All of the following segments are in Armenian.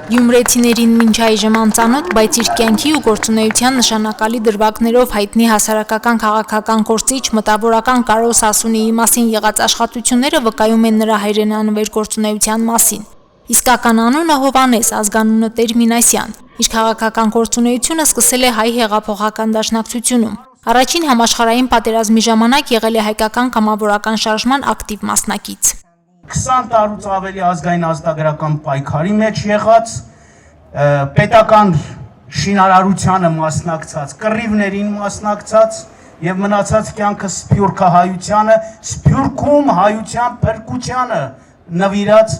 Գյումրեցիներին մինչ այժմ անծանոթ, բայց իր կյանքի ու գործունեության նշանակալի դրվագներով հայտնի հասարակական քաղաքական գործիչ մտավորական Կարոս Սասունիի մասին եղած աշխատությունները վկայում են նրա հայրենանվեր գործունեության մասին։ Իսկական անունը Հովհաննես, ազգանունը Տեր-Մինասյան։ Իր քաղաքական գործունեությունը սկսել է հայ հեղափոխական դաշնակցությունում։ Առաջին համաշխարհային պատերազմի ժամանակ եղել է հայկական կամավորական շարժման ակտիվ մասնակից։ 20 տարուց ավելի ազգային ազատագրական պայքարի մեջ եղած, պետական շինարարությանը մասնակցած, կռիվներին մասնակցած եւ մնացած կյանքը սփյուռքահայությանը, սփյուռքում հայության փրկությանը նվիրած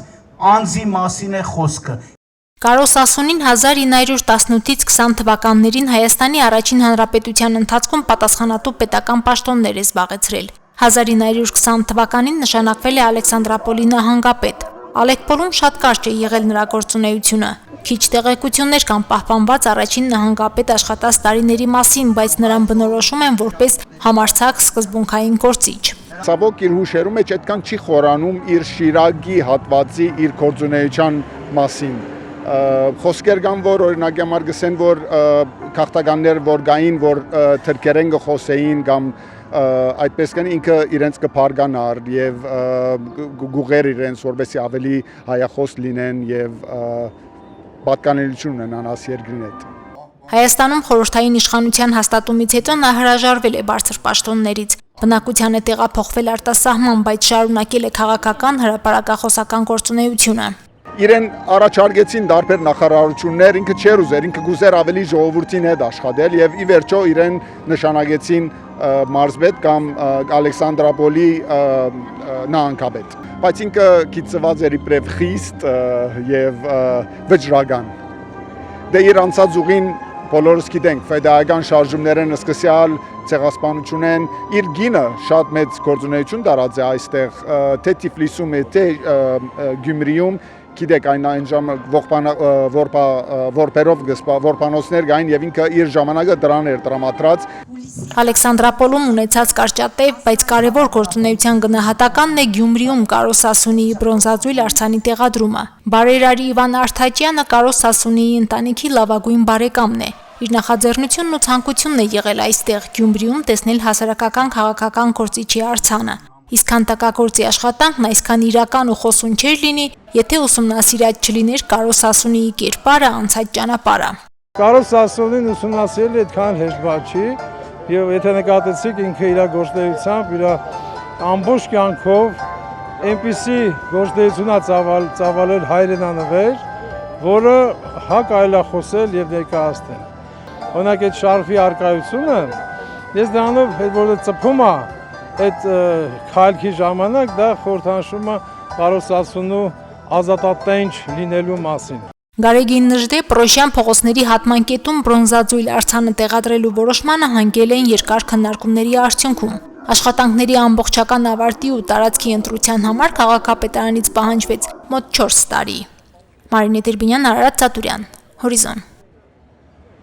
անձի մասին է խոսքը։ Կարոս Սասունին 1918-ից 20 թվականներին Հայաստանի առաջին հանրապետության ընթացքում պատասխանատու պետական պաշտոններ է զբաղեցրել։ 1920 թվականին նշանակվել է Ալեքսանդրապոլի նահանգապետ։ Ալեկպոլում շատ կարճ է եղել նրա գործունեությունը։ Քիչ տեղեկություններ կան պահպանված առաջին նահանգապետ աշխատած տարիների մասին, բայց նրան բնորոշում են որպես համարձակ սկզբունքային գործիչ։ Ցավոք իր հուշերում մեջ այդքան չի խորանում իր Շիրակի հատվածի իր գործունեության մասին։ Խոսքեր կան, որ օրինակ համար գսեն, որ քաղաքականներ որ գային, որ թրքերեն գխոսեին կամ այդպես կան ինքը իրենց կփարգանար եւ գուղեր իրենց որովհետեւ ավելի հայախոս լինեն եւ պատկանելիություն ունենան աս երկրին հետ։ Հայաստանում խորհրդային իշխանության հաստատումից հետո նա հրաժարվել է բարձր պաշտոններից։ Բնակության է տեղափոխվել արտասահման, բայց շարունակել է քաղաքական հրապարակախոսական գործունեությունը։ Իրեն առաջարկեցին դարբեր նախարարություններ, ինքը չէր ուզեր, ինքը գուզեր ավելի ժողովրդին հետ աշխատել եւ ի վերջո իրեն նշանակեցին մարզպետ կամ Ալեքսանդրապոլի նահանգապետ։ Բայց ինքը գիծված էր իբրև խիստ եւ վճռական։ Դե իր անցած ուղին բոլորս գիտենք, ֆեդերալական շարժումներն սկսյալ ցեղասպանություն են, իր գինը շատ մեծ գործունեություն դարած է այստեղ, թե Թիֆլիսում է, թե Գյումրիում, գիտեք այն որպերով որպանոցներ գային եւ ինքը իր ժամանակը դրան էր տրամադրած։ Ալեքսանդրապոլում ունեցած կարճատև, բայց կարևոր գործունեության գնահատականն է Գյումրիում Կարոս Սասունիի բրոնզաձույլ արձանի տեղադրումը։ Բարերարի Իվան Արթաջյանը Կարոս Սասունիի ընտանիքի լավագույն բարեկամն է։ Իր նախաձեռնությունն ու ցանկությունն է եղել այստեղ Գյումրիում տեսնել հասարակական քաղաքական գործիչի արձանը։ Իսկ հանդակագործի աշխատանքն այսքան իրական ու խոսուն չէր լինի, եթե ուսումնասիրած չլիներ Կարոս Սասունիի կերպարը, անցած ճանապարհը։ Կարոս Սասունին ուսումնասիրել այդքան հեշտ բան չի, եւ եթե նկատեցիք ինքը իր գործունեությամբ, իր ամբողջ կյանքով այնպիսի գործունեություն է ծավալել հայրենանվեր, որը հա կարելի է խոսել եւ ներկայացնել։ Օրինակ այդ շարֆի արկայությունը, ես դրանով հետ որ ծփում է այդ քայլքի ժամանակ դա խորհրդանշում է Կարոս Սասունու ազատատենչ լինելու մասին։ Գարեգին Նժդե Պրոշյան փողոցների հատման կետում բրոնզաձույլ արձանը տեղադրելու որոշմանը հանգել են երկար քննարկումների արդյունքում։ Աշխատանքների ամբողջական ավարտի ու տարածքի ընտրության համար քաղաքապետարանից պահանջվեց մոտ 4 տարի։ Մարինե Տերբինյան, Արարատ Ծատուրյան, Հորիզոն։